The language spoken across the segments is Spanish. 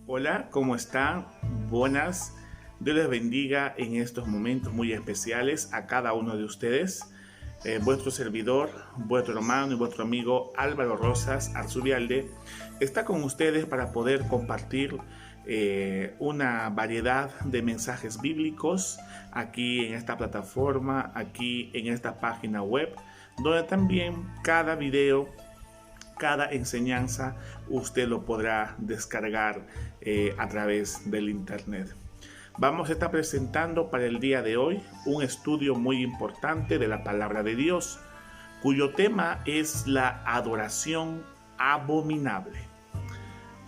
Hola, ¿cómo están? Buenas. Dios les bendiga en estos momentos muy especiales a cada uno de ustedes. Vuestro servidor, vuestro hermano y vuestro amigo Álvaro Rosas Arzubialde está con ustedes para poder compartir una variedad de mensajes bíblicos aquí en esta plataforma, aquí en esta página web, donde también cada video, cada enseñanza usted lo podrá descargar a través del internet. Vamos a estar presentando para el día de hoy un estudio muy importante de la palabra de Dios, cuyo tema es la adoración abominable.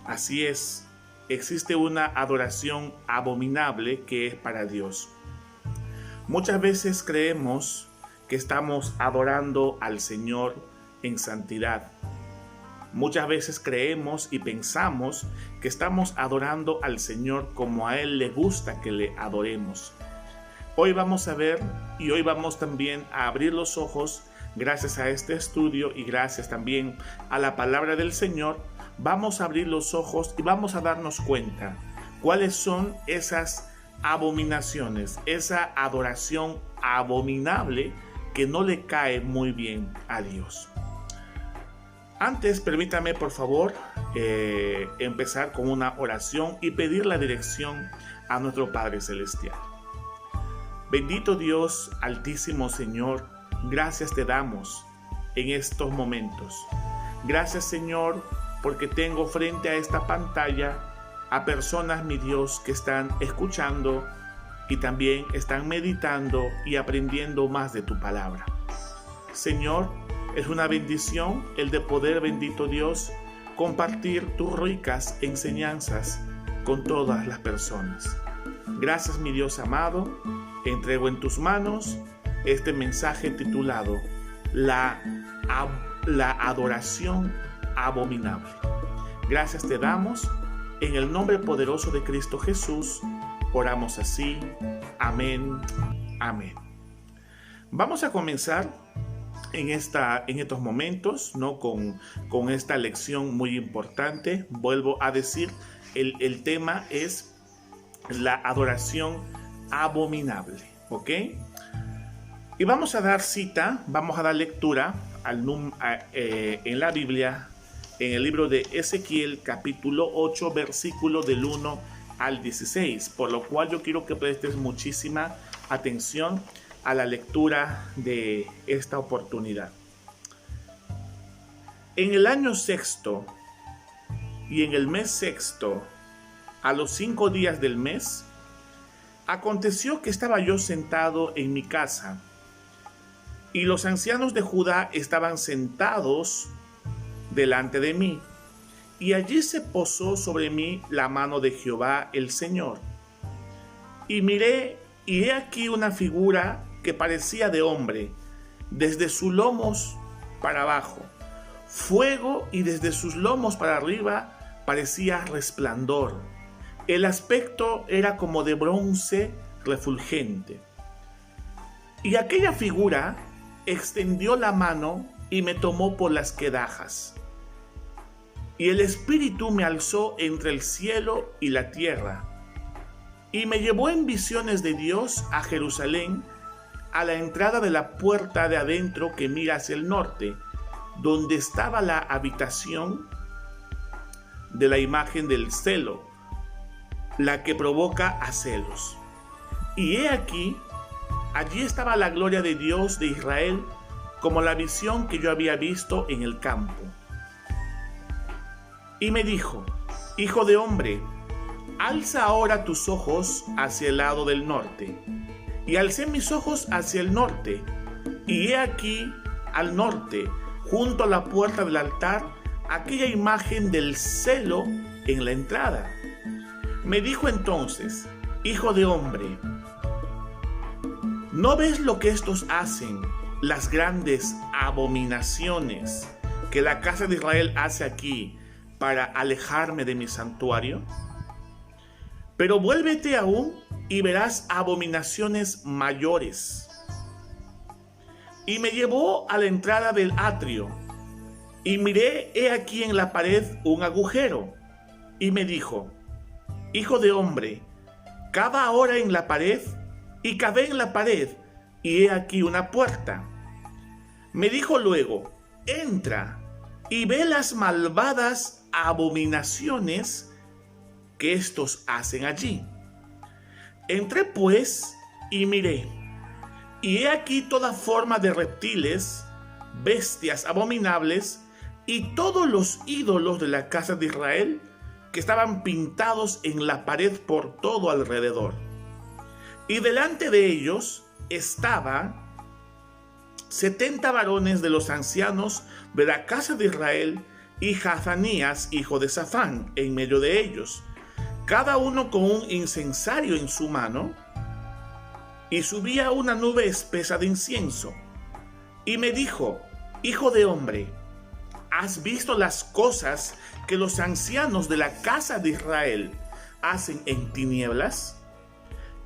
Así es, existe una adoración abominable que es para Dios. Muchas veces creemos que estamos adorando al Señor en santidad. Muchas veces creemos y pensamos que estamos adorando al Señor como a Él le gusta que le adoremos. Hoy vamos a ver y hoy vamos también a abrir los ojos, gracias a este estudio y gracias también a la palabra del Señor, vamos a abrir los ojos y vamos a darnos cuenta cuáles son esas abominaciones, esa adoración abominable que no le cae muy bien a Dios. Antes, permítame por favor empezar con una oración y pedir la dirección a nuestro Padre Celestial. Bendito Dios, Altísimo Señor, gracias te damos en estos momentos. Gracias, Señor, porque tengo frente a esta pantalla a personas, mi Dios, que están escuchando y también están meditando y aprendiendo más de tu palabra. Señor, es una bendición el de poder, bendito Dios, compartir tus ricas enseñanzas con todas las personas. Gracias, mi Dios amado, entrego en tus manos este mensaje titulado La adoración abominable. Gracias te damos, en el nombre poderoso de Cristo Jesús, oramos así, amén, amén. Vamos a comenzar en estos momentos, ¿no? con esta lección muy importante. Vuelvo a decir, el tema es la adoración abominable, ¿ok? Y vamos a dar cita, vamos a dar lectura en la Biblia, en el libro de Ezequiel, capítulo 8, versículo del 1 al 16, por lo cual yo quiero que prestes muchísima atención a la lectura de esta oportunidad. En el año sexto y en el mes sexto, a los 5 días del mes, aconteció que estaba yo sentado en mi casa, y los ancianos de Judá estaban sentados delante de mí, y allí se posó sobre mí la mano de Jehová el Señor. Y miré, y he aquí una figura que parecía de hombre, desde sus lomos para abajo, fuego, y desde sus lomos para arriba parecía resplandor. El aspecto era como de bronce refulgente. Y aquella figura extendió la mano y me tomó por las quedajas. Y el Espíritu me alzó entre el cielo y la tierra, y me llevó en visiones de Dios a Jerusalén, a la entrada de la puerta de adentro que mira hacia el norte, donde estaba la habitación de la imagen del celo, la que provoca a celos. Y he aquí, allí estaba la gloria de Dios de Israel, como la visión que yo había visto en el campo. Y me dijo: Hijo de hombre, alza ahora tus ojos hacia el lado del norte. Y alcé mis ojos hacia el norte, y he aquí al norte, junto a la puerta del altar, aquella imagen del celo en la entrada. Me dijo entonces: Hijo de hombre, ¿no ves lo que estos hacen, las grandes abominaciones que la casa de Israel hace aquí para alejarme de mi santuario? Pero vuélvete aún y verás abominaciones mayores. Y me llevó a la entrada del atrio, y miré, he aquí en la pared un agujero, y me dijo: hijo de hombre, cava ahora en la pared, y cavé en la pared, y he aquí una puerta. Me dijo luego, entra y ve las malvadas abominaciones que estos hacen allí. Entré pues y miré, y he aquí toda forma de reptiles, bestias abominables, y todos los ídolos de la casa de Israel que estaban pintados en la pared por todo alrededor. Y delante de ellos estaban 70 varones de los ancianos de la casa de Israel y Hazanías, hijo de Safán, en medio de ellos, cada uno con un incensario en su mano, y subía una nube espesa de incienso. Y me dijo, hijo de hombre, ¿has visto las cosas que los ancianos de la casa de Israel hacen en tinieblas?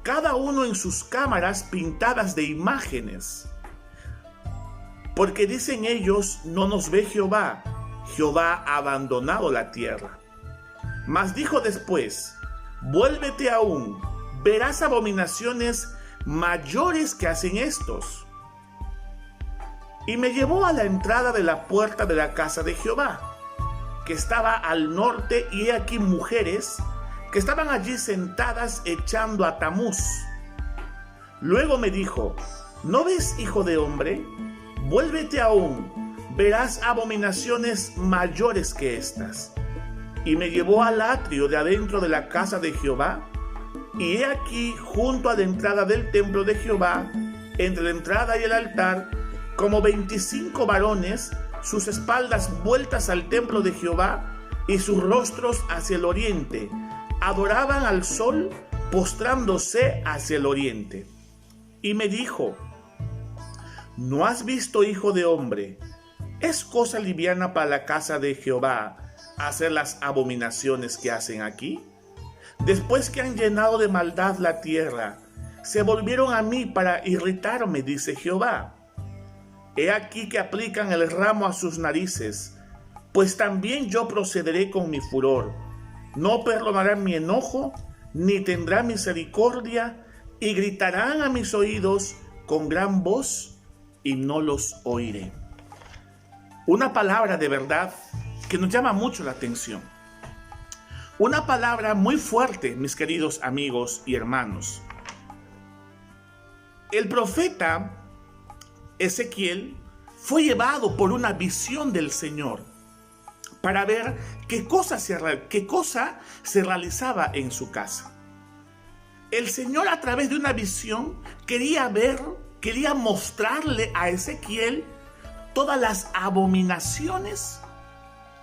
Cada uno en sus cámaras pintadas de imágenes. Porque dicen ellos, no nos ve Jehová, Jehová ha abandonado la tierra. Mas dijo después, vuélvete aún, verás abominaciones mayores que hacen estos. Y me llevó a la entrada de la puerta de la casa de Jehová, que estaba al norte, y he aquí mujeres que estaban allí sentadas echando a Tamuz. Luego me dijo, ¿no ves, hijo de hombre? Vuélvete aún, verás abominaciones mayores que estas. Y me llevó al atrio de adentro de la casa de Jehová, y he aquí junto a la entrada del templo de Jehová, entre la entrada y el altar, como 25 varones, sus espaldas vueltas al templo de Jehová y sus rostros hacia el oriente. Adoraban al sol, postrándose hacia el oriente. Y me dijo, ¿no has visto, hijo de hombre? ¿Es cosa liviana para la casa de Jehová hacer las abominaciones que hacen aquí? Después que han llenado de maldad la tierra, se volvieron a mí para irritarme, dice Jehová. He aquí que aplican el ramo a sus narices, pues también yo procederé con mi furor. No perdonarán mi enojo, ni tendrán misericordia, y gritarán a mis oídos con gran voz, y no los oiré. Una palabra de verdad que nos llama mucho la atención. Una palabra muy fuerte, mis queridos amigos y hermanos. El profeta Ezequiel fue llevado por una visión del Señor para ver qué cosa se realizaba en su casa. El Señor, a través de una visión, quería mostrarle a Ezequiel todas las abominaciones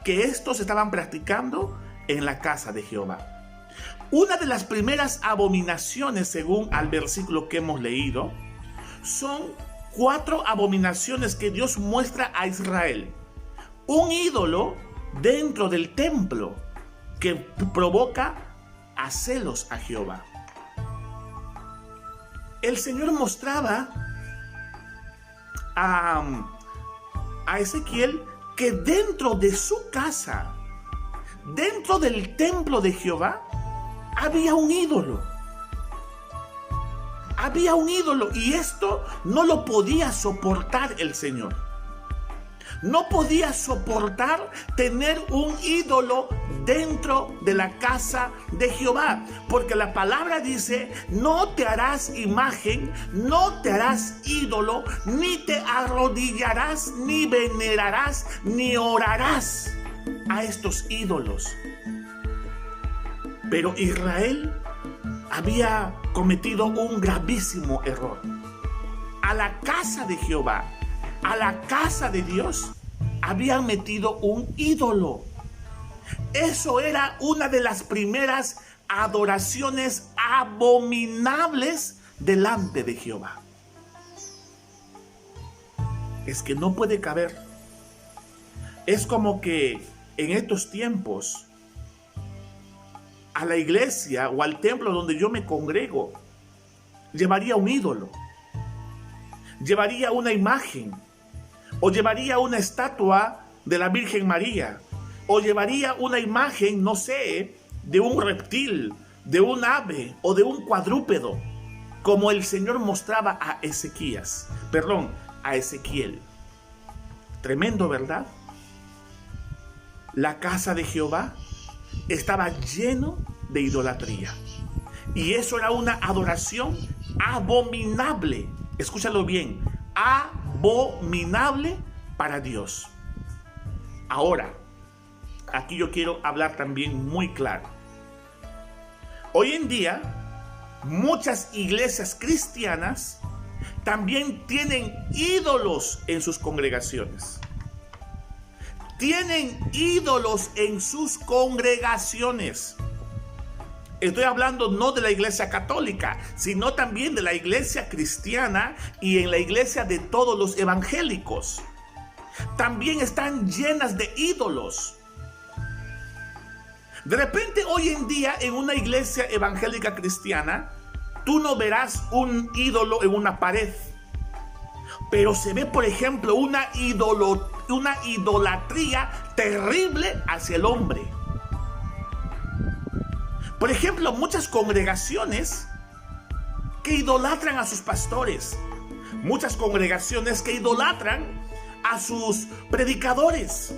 que estos estaban practicando en la casa de Jehová. Una de las primeras abominaciones, según al versículo que hemos leído, son 4 abominaciones que Dios muestra a Israel. Un ídolo dentro del templo que provoca a celos a Jehová. El Señor mostraba a Ezequiel que dentro de su casa, dentro del templo de Jehová, había un ídolo. Había un ídolo, y esto no lo podía soportar el Señor. No podía soportar tener un ídolo dentro de la casa de Jehová, porque la palabra dice, no te harás imagen, no te harás ídolo, ni te arrodillarás, ni venerarás, ni orarás a estos ídolos. Pero Israel había cometido un gravísimo error. A la casa de Jehová, a la casa de Dios, habían metido un ídolo. Eso era una de las primeras adoraciones abominables delante de Jehová. Es que no puede caber. Es como que en estos tiempos, a la iglesia o al templo donde yo me congrego, llevaría un ídolo, llevaría una imagen, o llevaría una estatua de la Virgen María, o llevaría una imagen, no sé, de un reptil, de un ave o de un cuadrúpedo, como el Señor mostraba a Ezequiel. Tremendo, ¿verdad? La casa de Jehová estaba lleno de idolatría. Y eso era una adoración abominable. Escúchalo bien, abominable para Dios. Ahora, aquí yo quiero hablar también muy claro. Hoy en día, muchas iglesias cristianas también tienen ídolos en sus congregaciones. Tienen ídolos en sus congregaciones. Estoy hablando no de la iglesia católica, sino también de la iglesia cristiana y en la iglesia de todos los evangélicos. También están llenas de ídolos. De repente hoy en día en una iglesia evangélica cristiana, tú no verás un ídolo en una pared, pero se ve, por ejemplo, una idolatría terrible hacia el hombre. Por ejemplo, muchas congregaciones que idolatran a sus pastores, muchas congregaciones que idolatran a sus predicadores,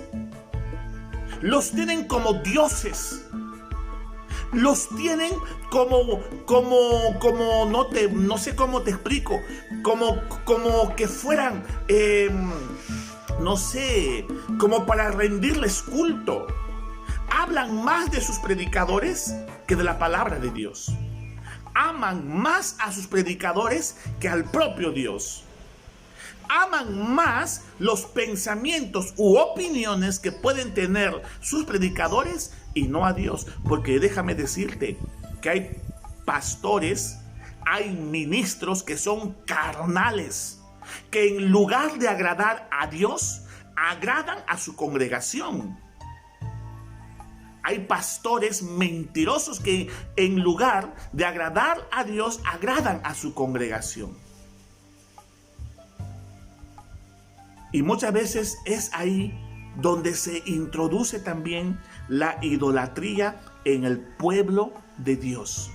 los tienen como dioses, los tienen como no sé cómo te explico, como que fueran, no sé, como para rendirles culto. Hablan más de sus predicadores que de la palabra de Dios. Aman más a sus predicadores que al propio Dios. Aman más los pensamientos u opiniones que pueden tener sus predicadores y no a Dios. Porque déjame decirte que hay pastores, hay ministros que son carnales, que en lugar de agradar a Dios, agradan a su congregación. Hay pastores mentirosos que en lugar de agradar a Dios, agradan a su congregación. Y muchas veces es ahí donde se introduce también la idolatría en el pueblo de Dios.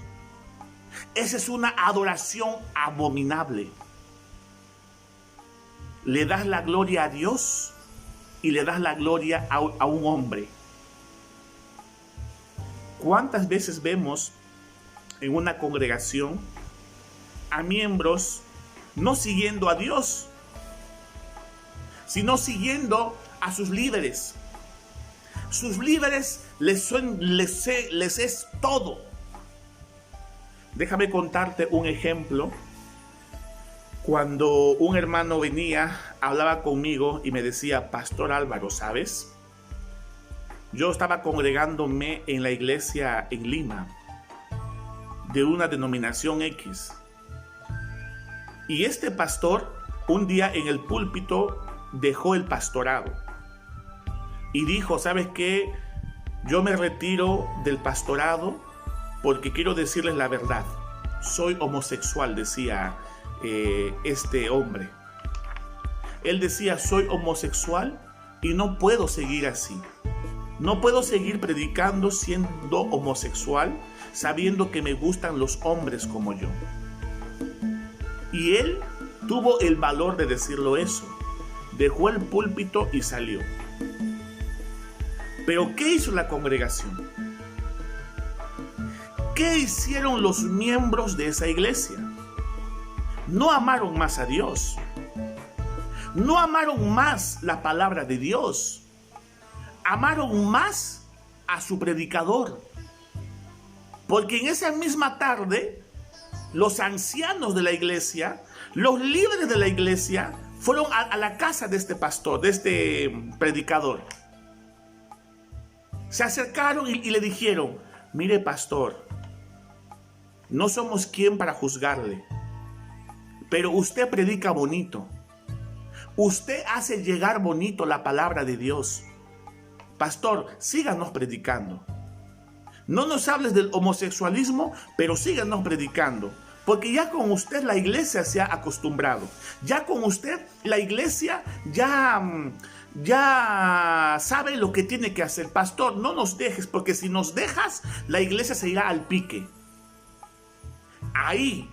Esa es una adoración abominable. Le das la gloria a Dios y le das la gloria a un hombre. ¿Cuántas veces vemos en una congregación a miembros no siguiendo a Dios, sino siguiendo a sus líderes? Sus líderes les es todo. Déjame contarte un ejemplo. Cuando un hermano venía, hablaba conmigo y me decía: Pastor Álvaro, ¿sabes? Yo estaba congregándome en la iglesia en Lima, de una denominación X. Y este pastor, un día en el púlpito, dejó el pastorado. Y dijo: ¿sabes qué? Yo me retiro del pastorado porque quiero decirles la verdad. Soy homosexual, decía este hombre. Él decía: soy homosexual y no puedo seguir así. No puedo seguir predicando siendo homosexual, sabiendo que me gustan los hombres como yo. Y él tuvo el valor de decirlo eso. Dejó el púlpito y salió. Pero ¿qué hizo la congregación? ¿Qué hicieron los miembros de esa iglesia? No amaron más a Dios. No amaron más la palabra de Dios. Amaron más a su predicador. Porque en esa misma tarde, los ancianos de la iglesia, los líderes de la iglesia, fueron a la casa de este pastor, de este predicador. Se acercaron y le dijeron: mire, pastor, no somos quien para juzgarle, pero usted predica bonito. Usted hace llegar bonito la palabra de Dios. Pastor, síganos predicando. No nos hables del homosexualismo, pero síganos predicando. Porque ya con usted la iglesia se ha acostumbrado. Ya con usted la iglesia ya sabe lo que tiene que hacer. Pastor, no nos dejes, porque si nos dejas, la iglesia se irá al pique. Ahí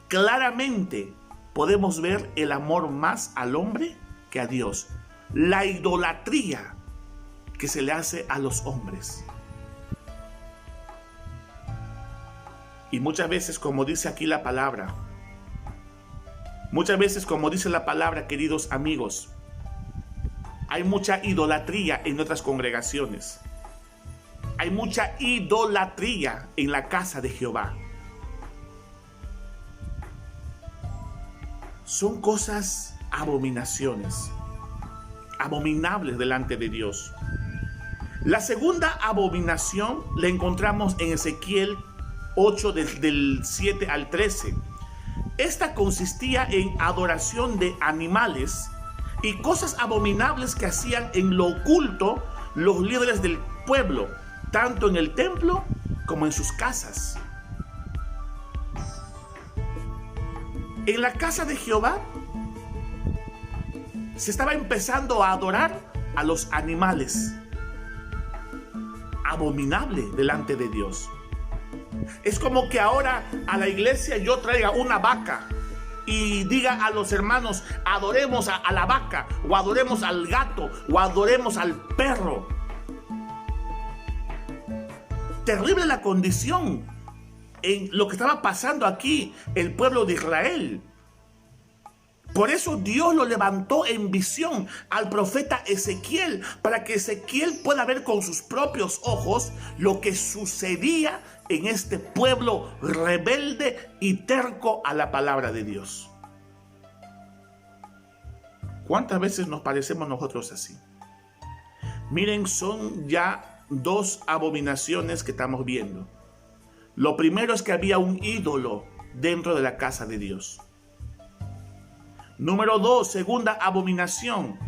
claramente podemos ver el amor más al hombre que a Dios. La idolatría que se le hace a los hombres. Y muchas veces, como dice aquí la palabra, queridos amigos, hay mucha idolatría en nuestras congregaciones. Hay mucha idolatría en la casa de Jehová. Son cosas abominables delante de Dios. La segunda abominación la encontramos en Ezequiel 8 del 7 al 13. Esta consistía en adoración de animales y cosas abominables que hacían en lo oculto los líderes del pueblo, tanto en el templo como en sus casas. En la casa de Jehová se estaba empezando a adorar a los animales. Abominable delante de Dios. Es como que ahora a la iglesia yo traiga una vaca y diga a los hermanos, adoremos a la vaca, o adoremos al gato, o adoremos al perro. Terrible la condición en lo que estaba pasando aquí el pueblo de Israel. Por eso Dios lo levantó en visión al profeta Ezequiel, para que Ezequiel pueda ver con sus propios ojos lo que sucedía en este pueblo rebelde y terco a la palabra de Dios. ¿Cuántas veces nos parecemos nosotros así? Miren, son ya dos abominaciones que estamos viendo. Lo primero es que había un ídolo dentro de la casa de Dios. Número 2, segunda abominación,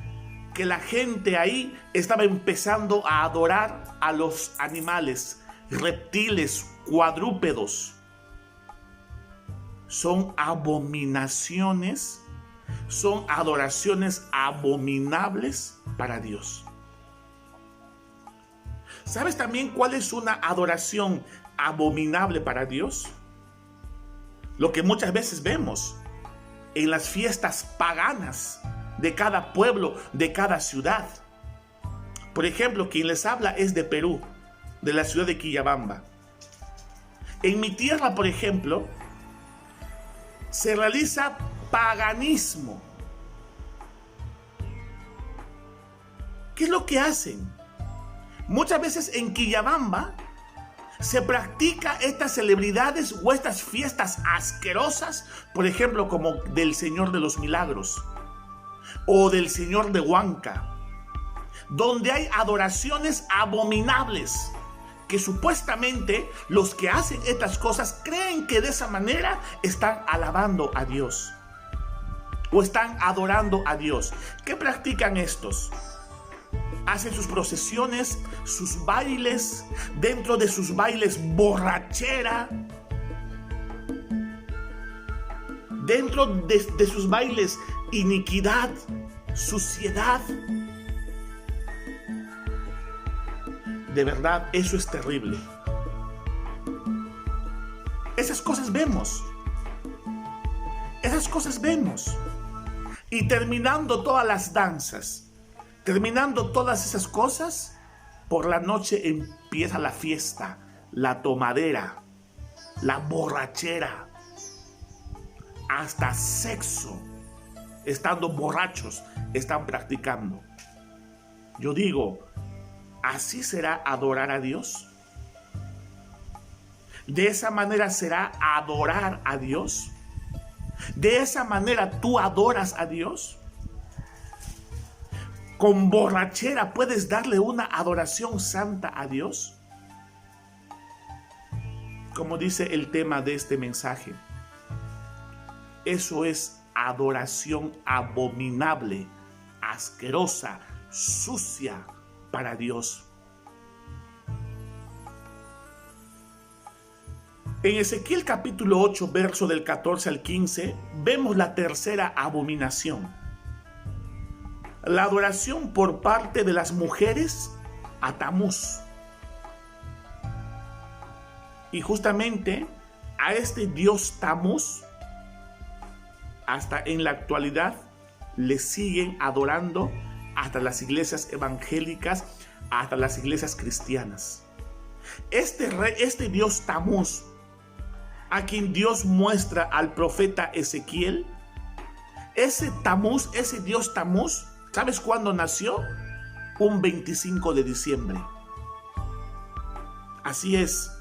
que la gente ahí estaba empezando a adorar a los animales, reptiles, cuadrúpedos. Son abominaciones, son adoraciones abominables para Dios. ¿Sabes también cuál es una adoración abominable para Dios? Lo que muchas veces vemos en las fiestas paganas de cada pueblo, de cada ciudad. Por ejemplo, quien les habla es de Perú, de la ciudad de Quillabamba. En mi tierra, por ejemplo, se realiza paganismo. ¿Qué es lo que hacen? Muchas veces en Quillabamba se practica estas celebridades o estas fiestas asquerosas, por ejemplo, como del Señor de los Milagros o del Señor de Huanca, donde hay adoraciones abominables que supuestamente los que hacen estas cosas creen que de esa manera están alabando a Dios o están adorando a Dios. ¿Qué practican estos? Hacen sus procesiones, sus bailes, dentro de sus bailes borrachera, dentro de sus bailes iniquidad, suciedad. De verdad, eso es terrible. Esas cosas vemos. Esas cosas vemos. Y terminando todas las danzas, terminando todas esas cosas, por la noche empieza la fiesta, la tomadera, la borrachera, hasta sexo, estando borrachos, están practicando. Yo digo, ¿así será adorar a Dios? ¿De esa manera será adorar a Dios? ¿De esa manera tú adoras a Dios? ¿Con borrachera puedes darle una adoración santa a Dios? Como dice el tema de este mensaje, eso es adoración abominable, asquerosa, sucia para Dios. En Ezequiel capítulo 8, verso del 14 al 15, vemos la tercera abominación. La adoración por parte de las mujeres a Tamuz. Y justamente A este dios Tamuz, hasta en la actualidad, le siguen adorando hasta las iglesias evangélicas, hasta las iglesias cristianas. Este dios Tamuz, a quien Dios muestra al profeta Ezequiel, ese Tamuz, ese dios Tamuz, ¿sabes cuándo nació? Un 25 de diciembre. Así es.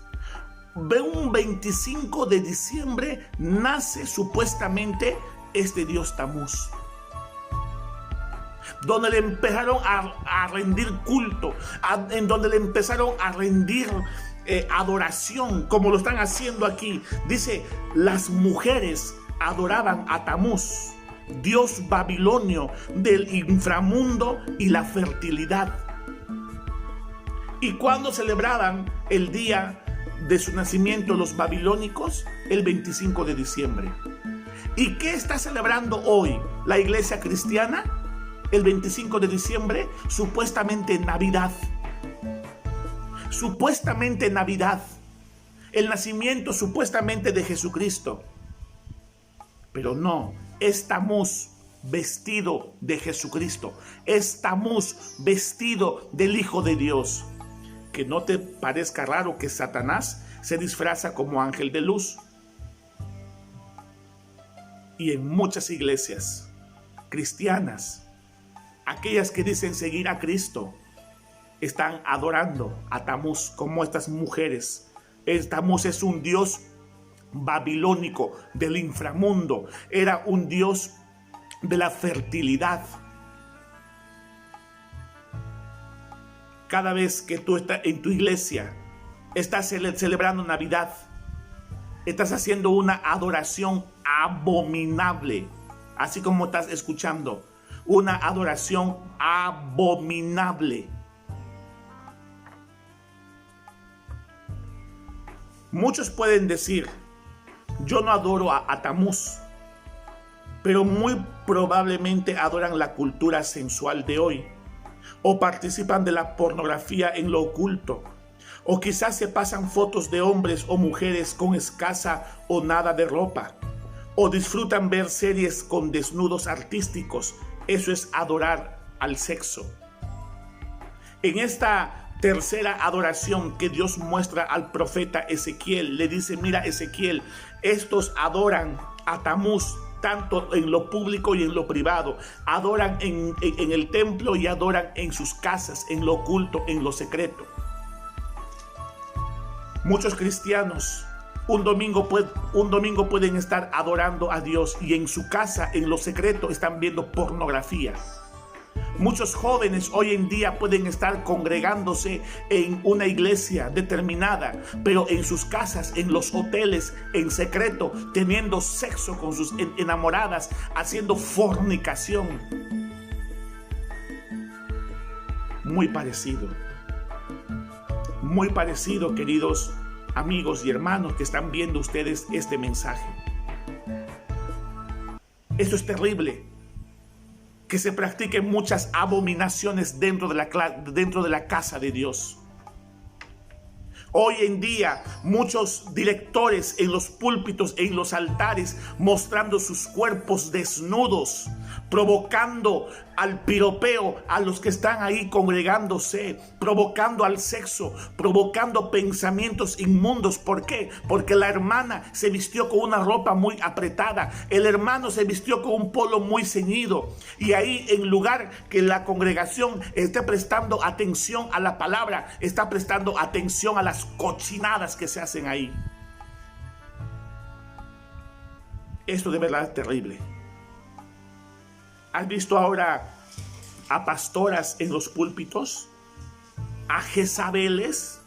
Un 25 de diciembre nace supuestamente este dios Tamuz, donde le empezaron a rendir culto, en donde le empezaron a rendir adoración, como lo están haciendo aquí. Dice, las mujeres adoraban a Tamuz, dios babilonio del inframundo y la fertilidad. ¿Y cuándo celebraban el día de su nacimiento los babilónicos? El 25 de diciembre. ¿Y qué está celebrando hoy la iglesia cristiana? El 25 de diciembre, supuestamente Navidad. Supuestamente Navidad. El nacimiento supuestamente de Jesucristo. Pero no, es Tamuz vestido de Jesucristo. Es Tamuz vestido del Hijo de Dios. Que no te parezca raro que Satanás se disfraza como ángel de luz. Y en muchas iglesias cristianas, aquellas que dicen seguir a Cristo, están adorando a Tamuz como estas mujeres. Tamuz es un dios babilónico del inframundo. Era un dios de la fertilidad. Cada vez que tú estás en tu iglesia, estás celebrando Navidad, estás haciendo una adoración abominable, así como estás escuchando, una adoración abominable. Muchos pueden decir, yo no adoro a Tamuz, pero muy probablemente adoran la cultura sensual de hoy, o participan de la pornografía en lo oculto, o quizás se pasan fotos de hombres o mujeres con escasa o nada de ropa, o disfrutan ver series con desnudos artísticos. Eso es adorar al sexo. En esta tercera adoración que Dios muestra al profeta Ezequiel, le dice, mira Ezequiel, estos adoran a Tamuz, tanto en lo público y en lo privado. Adoran en el templo y adoran en sus casas, en lo oculto, en lo secreto. Muchos cristianos un domingo pueden estar adorando a Dios y en su casa, en lo secreto, están viendo pornografía. Muchos jóvenes hoy en día pueden estar congregándose en una iglesia determinada, pero en sus casas, en los hoteles, en secreto, teniendo sexo con sus enamoradas, haciendo fornicación. Muy parecido, queridos amigos y hermanos que están viendo ustedes este mensaje. Esto es terrible. Que se practiquen muchas abominaciones dentro de la casa de Dios. Hoy en día, muchos directores en los púlpitos, en los altares, mostrando sus cuerpos desnudos, provocando al piropeo a los que están ahí congregándose, provocando al sexo, provocando pensamientos inmundos. ¿Por qué? Porque la hermana se vistió con una ropa muy apretada, el hermano se vistió con un polo muy ceñido, y ahí, en lugar que la congregación esté prestando atención a la palabra, está prestando atención a las cochinadas que se hacen ahí. Esto de verdad es terrible. ¿Has visto ahora a pastoras en los púlpitos? A Jezabeles,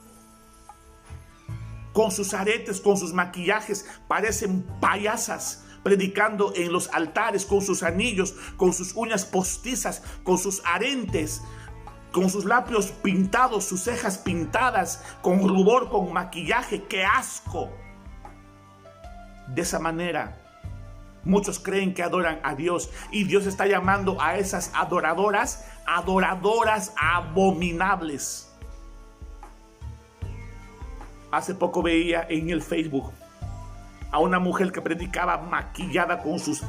con sus aretes, con sus maquillajes, parecen payasas, predicando en los altares, con sus anillos, con sus uñas postizas, con sus aretes, con sus labios pintados, sus cejas pintadas, con rubor, con maquillaje. ¡Qué asco! De esa manera, muchos creen que adoran a Dios, y Dios está llamando a esas adoradoras abominables. Hace poco veía en el Facebook a una mujer que predicaba maquillada con sus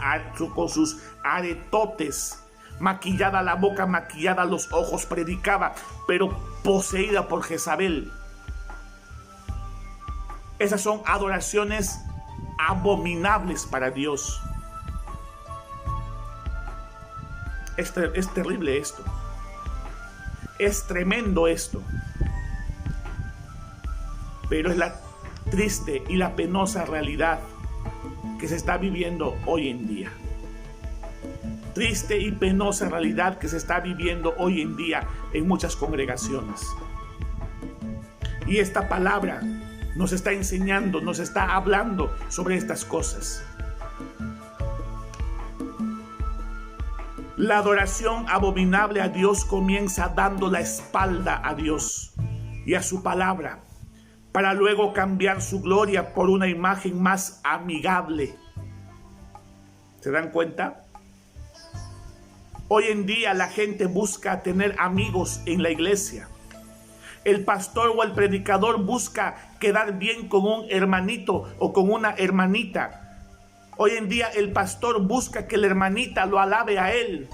aretotes, maquillada la boca, maquillada los ojos, predicaba, pero poseída por Jezabel. Esas son adoraciones abominables para Dios. Es terrible esto. Es tremendo esto. Pero es la triste y la penosa realidad que se está viviendo hoy en día. Triste y penosa realidad que se está viviendo hoy en día en muchas congregaciones. Y esta palabra nos está enseñando, nos está hablando sobre estas cosas. La adoración abominable a Dios comienza dando la espalda a Dios y a su palabra, para luego cambiar su gloria por una imagen más amigable. ¿Se dan cuenta? Hoy en día la gente busca tener amigos en la iglesia. El pastor o el predicador busca quedar bien con un hermanito o con una hermanita. Hoy en día el pastor busca que la hermanita lo alabe a él,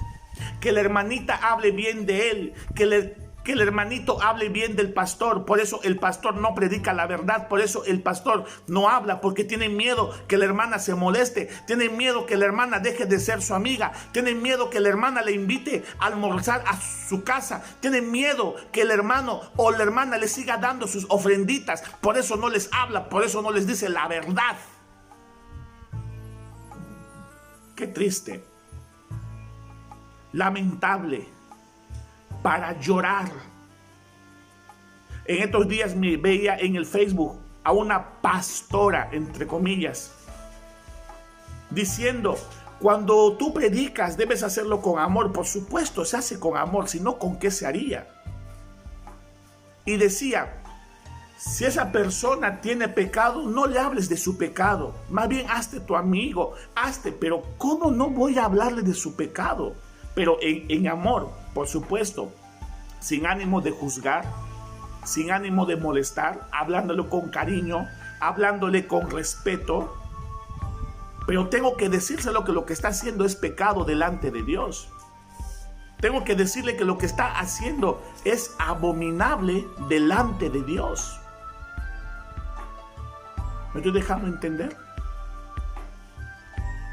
que la hermanita hable bien de él, que el hermanito hable bien del pastor. Por eso el pastor no predica la verdad, por eso el pastor no habla, porque tiene miedo que la hermana se moleste, tiene miedo que la hermana deje de ser su amiga, tiene miedo que la hermana le invite a almorzar a su casa, tiene miedo que el hermano o la hermana le siga dando sus ofrenditas, por eso no les habla, por eso no les dice la verdad. Qué triste, lamentable, para llorar. En estos días me veía en el Facebook a una pastora, entre comillas, diciendo: cuando tú predicas debes hacerlo con amor. Por supuesto, se hace con amor, si no, ¿con qué se haría? Y decía: si esa persona tiene pecado, no le hables de su pecado, más bien hazte tu amigo, pero ¿cómo no voy a hablarle de su pecado? Pero en amor, por supuesto, sin ánimo de juzgar, sin ánimo de molestar, hablándole con cariño, hablándole con respeto. Pero tengo que decírselo que lo que está haciendo es pecado delante de Dios. Tengo que decirle que lo que está haciendo es abominable delante de Dios. ¿Me estoy dejando entender?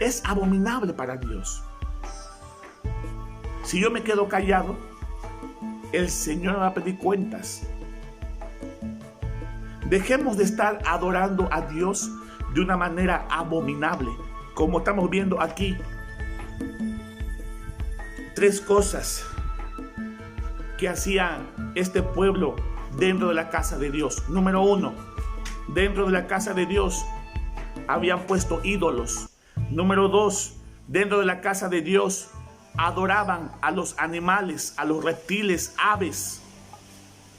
Es abominable para Dios. Si yo me quedo callado, el Señor me va a pedir cuentas. Dejemos de estar adorando a Dios de una manera abominable, como estamos viendo aquí. 3 cosas que hacía este pueblo dentro de la casa de Dios. Número 1, dentro de la casa de Dios habían puesto ídolos. Número 2, dentro de la casa de Dios adoraban a los animales, a los reptiles, aves.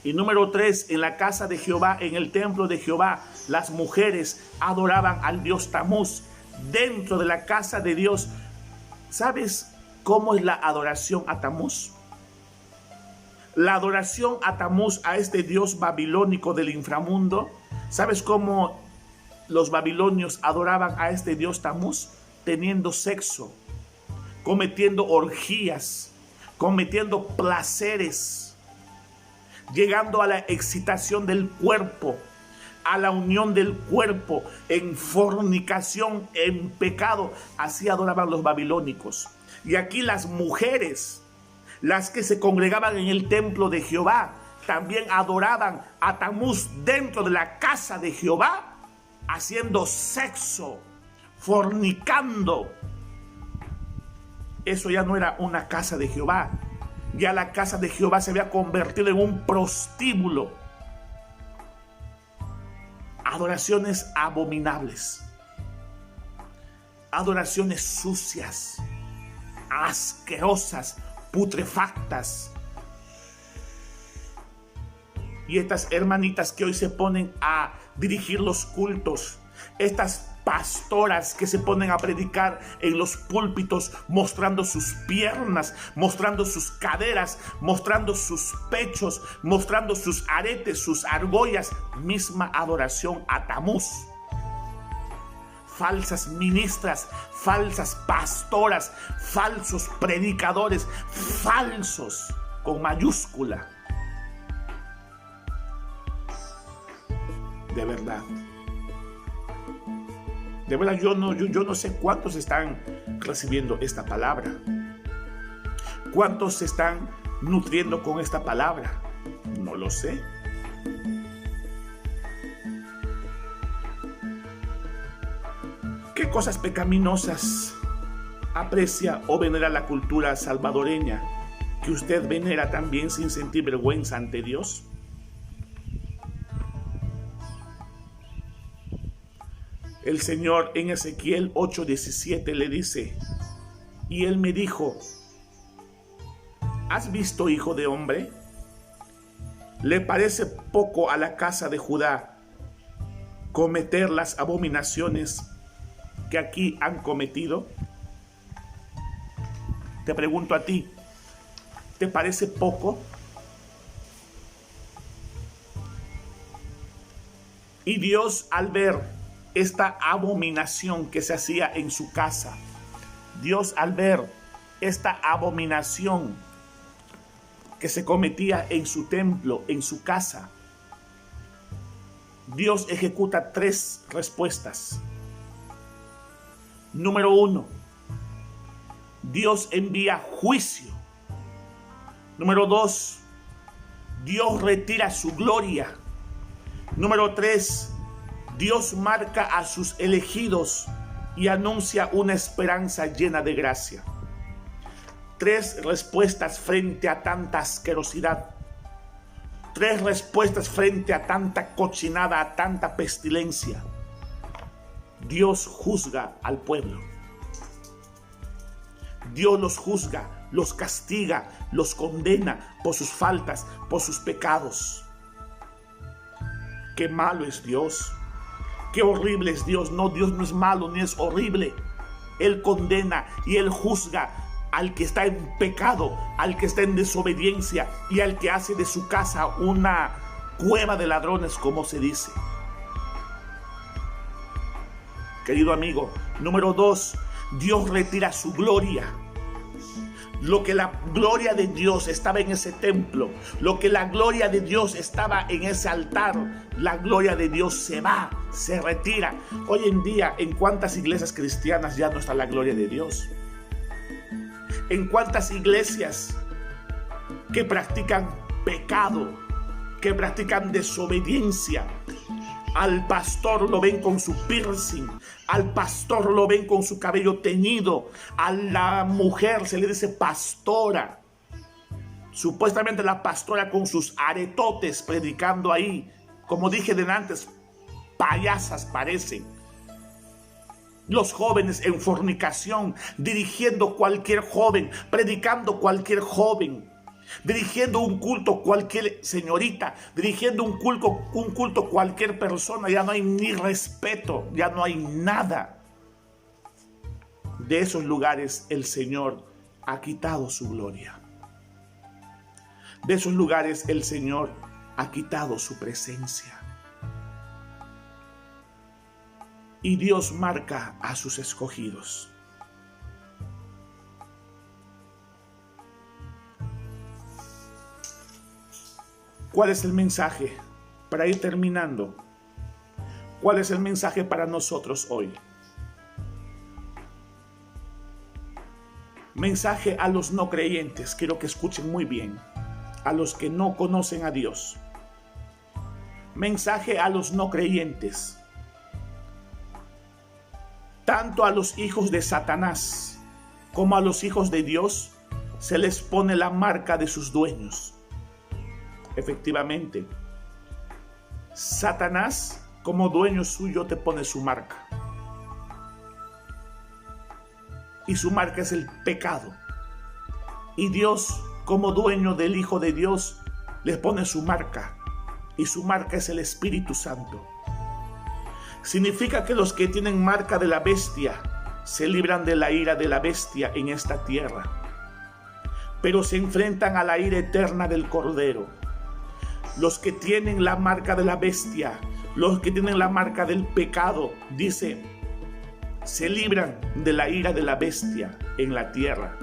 Y número 3, en la casa de Jehová, en el templo de Jehová, las mujeres adoraban al dios Tamuz. Dentro de la casa de Dios, ¿sabes cómo es la adoración a Tamuz? La adoración a Tamuz, a este dios babilónico del inframundo. ¿Sabes cómo los babilonios adoraban a este dios Tamuz? Teniendo sexo, cometiendo orgías, cometiendo placeres, llegando a la excitación del cuerpo, a la unión del cuerpo, en fornicación, en pecado. Así adoraban los babilónicos. Y aquí las mujeres, las que se congregaban en el templo de Jehová, también adoraban a Tamuz dentro de la casa de Jehová, haciendo sexo, fornicando. Eso ya no era una casa de Jehová. Ya la casa de Jehová se había convertido en un prostíbulo. Adoraciones abominables. Adoraciones sucias, asquerosas, putrefactas. Y estas hermanitas que hoy se ponen a dirigir los cultos, estas pastoras que se ponen a predicar en los púlpitos mostrando sus piernas, mostrando sus caderas, mostrando sus pechos, mostrando sus aretes, sus argollas, misma adoración a Tamuz. falsas ministras, falsas pastoras, falsos predicadores, falsos con mayúscula. De verdad, yo no sé cuántos están recibiendo esta palabra, cuántos se están nutriendo con esta palabra. No lo sé. ¿Qué cosas pecaminosas aprecia o venera la cultura salvadoreña que usted venera también sin sentir vergüenza ante Dios? El Señor en Ezequiel 8:17 le dice: y él me dijo, ¿has visto, hijo de hombre? ¿Le parece poco a la casa de Judá cometer las abominaciones que aquí han cometido? Te pregunto a ti, ¿te parece poco? Y Dios, al ver esta abominación que se hacía en su casa, Dios, al ver esta abominación que se cometía en su templo, en su casa, Dios ejecuta 3 respuestas. Número 1, Dios envía juicio. Número 2, Dios retira su gloria. Número 3, Dios marca a sus elegidos y anuncia una esperanza llena de gracia. 3 respuestas frente a tanta asquerosidad. 3 respuestas frente a tanta cochinada, a tanta pestilencia. Dios juzga al pueblo. Dios los juzga, los castiga, los condena por sus faltas, por sus pecados. Qué malo es Dios. Qué horrible es Dios. No, Dios no es malo ni es horrible. Él condena y Él juzga al que está en pecado, al que está en desobediencia y al que hace de su casa una cueva de ladrones, como se dice. Querido amigo, número 2, Dios retira su gloria. Lo que la gloria de Dios estaba en ese templo, lo que la gloria de Dios estaba en ese altar, la gloria de Dios se va, se retira. Hoy en día, ¿en cuántas iglesias cristianas ya no está la gloria de Dios? ¿En cuántas iglesias que practican pecado, que practican desobediencia? Al pastor lo ven con su piercing, al pastor lo ven con su cabello teñido, a la mujer se le dice pastora. Supuestamente la pastora con sus aretotes predicando ahí. Como dije de antes, payasas parecen. Los jóvenes en fornicación, dirigiendo cualquier joven, predicando cualquier joven. Dirigiendo un culto cualquier señorita, dirigiendo un culto cualquier persona. Ya no hay ni respeto, ya no hay nada. De esos lugares el Señor ha quitado su gloria. De esos lugares el Señor ha quitado su presencia. Y Dios marca a sus escogidos. ¿Cuál es el mensaje? Para ir terminando, ¿cuál es el mensaje para nosotros hoy? Mensaje a los no creyentes, quiero que escuchen muy bien, a los que no conocen a Dios. Mensaje a los no creyentes, tanto a los hijos de Satanás como a los hijos de Dios se les pone la marca de sus dueños. Efectivamente, Satanás como dueño suyo te pone su marca. Y su marca es el pecado. Y Dios como dueño del Hijo de Dios les pone su marca. Y su marca es el Espíritu Santo. Significa que los que tienen marca de la bestia se libran de la ira de la bestia en esta tierra. Pero se enfrentan a la ira eterna del Cordero. Los que tienen la marca de la bestia, los que tienen la marca del pecado, dice se libran de la ira de la bestia en la tierra.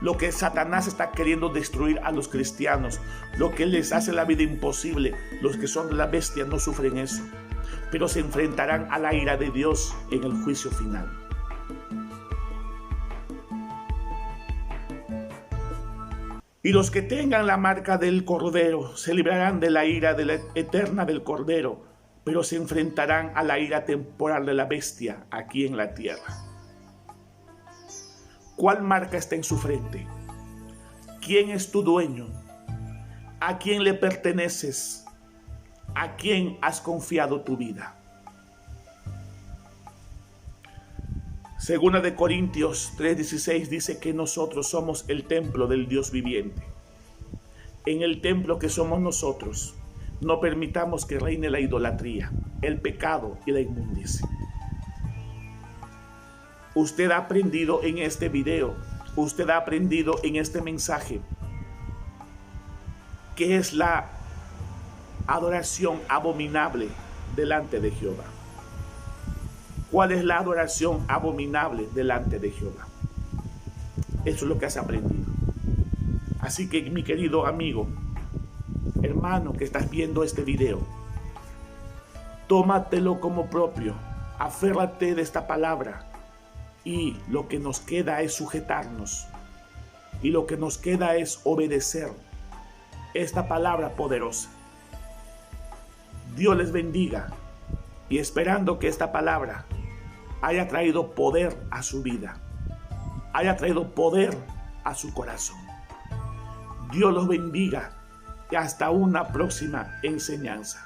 Lo que Satanás está queriendo destruir a los cristianos, lo que les hace la vida imposible, los que son de la bestia no sufren eso, pero se enfrentarán a la ira de Dios en el juicio final. Y los que tengan la marca del Cordero se librarán de la ira eterna del Cordero, pero se enfrentarán a la ira temporal de la bestia aquí en la tierra. ¿Cuál marca está en su frente? ¿Quién es tu dueño? ¿A quién le perteneces? ¿A quién has confiado tu vida? Segunda de Corintios 3:16 dice que nosotros somos el templo del Dios viviente. En el templo que somos nosotros, no permitamos que reine la idolatría, el pecado y la inmundicia. Usted ha aprendido en este video, usted ha aprendido en este mensaje, qué es la adoración abominable delante de Jehová. ¿Cuál es la adoración abominable delante de Jehová? Eso es lo que has aprendido. Así que, mi querido amigo, hermano que estás viendo este video, tómatelo como propio, aférrate de esta palabra y lo que nos queda es sujetarnos y lo que nos queda es obedecer esta palabra poderosa. Dios les bendiga y esperando que esta palabra haya traído poder a su vida, haya traído poder a su corazón. Dios los bendiga y hasta una próxima enseñanza.